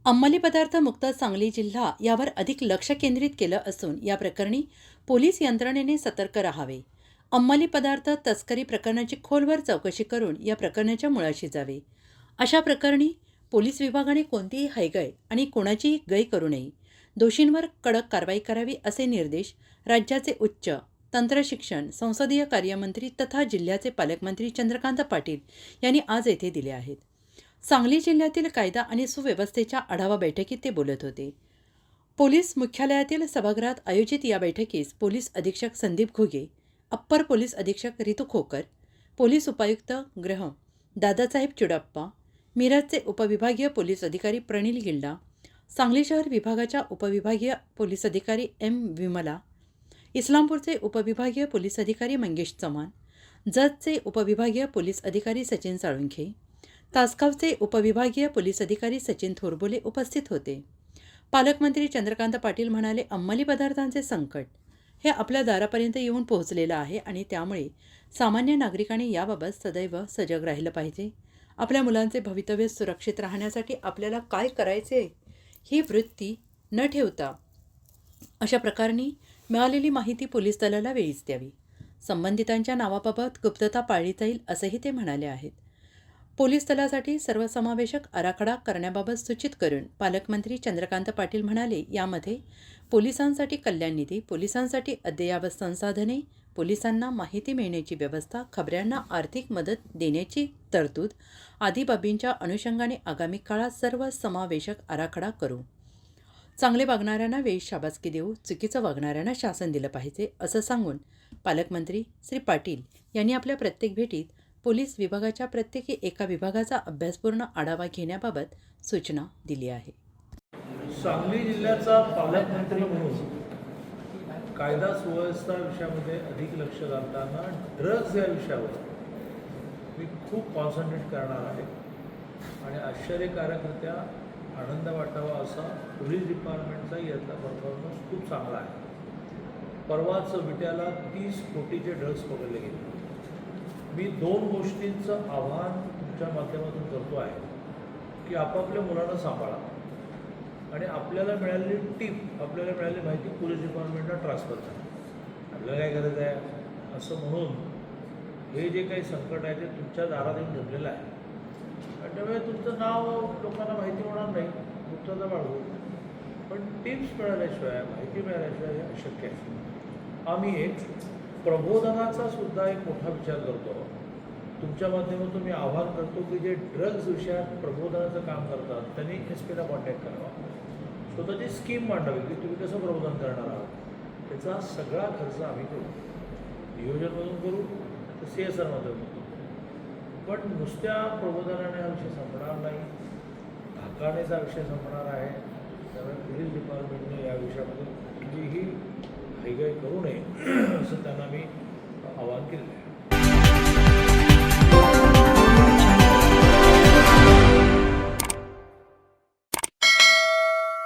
अंमली पदार्थ मुक्त सांगली जिल्हा यावर अधिक लक्ष केंद्रित केलं असून या प्रकरणी पोलीस यंत्रणेने सतर्क राहावे. अंमली पदार्थ तस्करी प्रकरणाची खोलवर चौकशी करून या प्रकरणाच्या मुळाशी जावे. अशा प्रकरणी पोलीस विभागाने कोणतीही हयगय आणि कोणाचीही गय करू नये. दोषींवर कडक कारवाई करावी असे निर्देश राज्याचे उच्च तंत्रशिक्षण संसदीय कार्यमंत्री तथा जिल्ह्याचे पालकमंत्री चंद्रकांत पाटील यांनी आज येथे दिले आहेत. सांगली जिल्ह्यातील कायदा आणि सुव्यवस्थेच्या आढावा बैठकीत ते बोलत होते. पोलीस मुख्यालयातील सभागृहात आयोजित या बैठकीस पोलीस अधीक्षक संदीप घुगे, अप्पर पोलीस अधीक्षक रितू खोकर, पोलीस उपायुक्त गृह दादासाहेब चुडाप्पा, मिरजचे उपविभागीय पोलीस अधिकारी प्रणिल गिल्डा, सांगली शहर विभागाच्या उपविभागीय पोलीस अधिकारी एम विमला, इस्लामपूरचे उपविभागीय पोलीस अधिकारी मंगेश चव्हाण, जतचे उपविभागीय पोलीस अधिकारी सचिन साळुंखे, तासगावचे उपविभागीय पोलीस अधिकारी सचिन थोरबोले उपस्थित होते. पालकमंत्री चंद्रकांत पाटील म्हणाले, अंमली पदार्थांचे संकट हे आपल्या दारापर्यंत येऊन पोहोचलेलं आहे आणि त्यामुळे सामान्य नागरिकांनी याबाबत सदैव सजग राहिलं पाहिजे. आपल्या मुलांचे भवितव्य सुरक्षित राहण्यासाठी आपल्याला काय करायचे ही वृत्ती न ठेवता अशा प्रकारांनी मिळालेली माहिती पोलीस दलाला वेळीच द्यावी. संबंधितांच्या नावाबाबत गुप्तता पाळली जाईल असंही ते म्हणाले आहेत. पोलीस दलासाठी सर्वसमावेशक आराखडा करण्याबाबत सूचित करून पालकमंत्री चंद्रकांत पाटील म्हणाले, यामध्ये पोलिसांसाठी कल्याण निधी, पोलिसांसाठी अद्ययावत संसाधने, पोलिसांना माहिती मिळण्याची व्यवस्था, खबऱ्यांना आर्थिक मदत देण्याची तरतूद आदी बाबींच्या अनुषंगाने आगामी काळात सर्वसमावेशक आराखडा करू. चांगले वागणाऱ्यांना वेळी शाबासकी देऊ, चुकीचं वागणाऱ्यांना शासन दिलं पाहिजे असं सांगून पालकमंत्री श्री पाटील यांनी आपल्या प्रत्येक भेटीत पोलीस विभागाच्या प्रत्येकी एका विभागाचा अभ्यासपूर्ण आढावा घेण्याबाबत सूचना दिली आहे. सांगली जिल्ह्याचा पालकमंत्री म्हणून कायदा सुव्यवस्था विषयामध्ये अधिक लक्ष घालताना ड्रग्ज या विषयावर मी खूप कॉन्सन्ट्रेट करणार आहे आणि आश्चर्यकारकरित्या आनंद वाटावा असा पोलीस डिपार्टमेंटचा यातला परफॉर्मन्स खूप चांगला आहे. परवाच विट्याला 30 कोटीचे ड्रग्ज पकडले गेले. मी 2 गोष्टींचं आव्हान तुमच्या माध्यमातून करतो आहे की आपापल्या मुलांना सांभाळा आणि आपल्याला मिळालेली टीप, आपल्याला मिळालेली माहिती पोलीस डिपार्टमेंटला ट्रान्सफर करा. आपल्याला काय गरज आहे असं म्हणून हे जे काही संकट आहे ते तुमच्या दारात येऊन जमलेलं आहे आणि त्यामुळे तुमचं नाव लोकांना माहिती होणार नाही, गुप्तता बाळगू. पण टिप्स मिळाल्याशिवाय, माहिती मिळाल्याशिवाय हे अशक्य आहे. आम्ही एक प्रबोधनाचा सुद्धा एक मोठा विचार करतो. तुमच्या माध्यमातून मी आवाहन करतो की जे ड्रग्ज विषयात प्रबोधनाचं काम करतात त्यांनी SP ला कॉन्टॅक्ट करावा, स्वतःची स्कीम मांडावी की तुम्ही कसं प्रबोधन करणार आहात. त्याचा सगळा खर्च आम्ही करू, नियोजनमधून करू, तर CSRमधून करू. पण नुसत्या प्रबोधनाने हा विषय संपणार नाही, धाकानेचा विषय संपणार आहे. त्यामुळे पोलीस डिपार्टमेंटने या विषयामध्ये कुठलीही हयगय करू नये असं त्यांना मी आवाहन केलं आहे.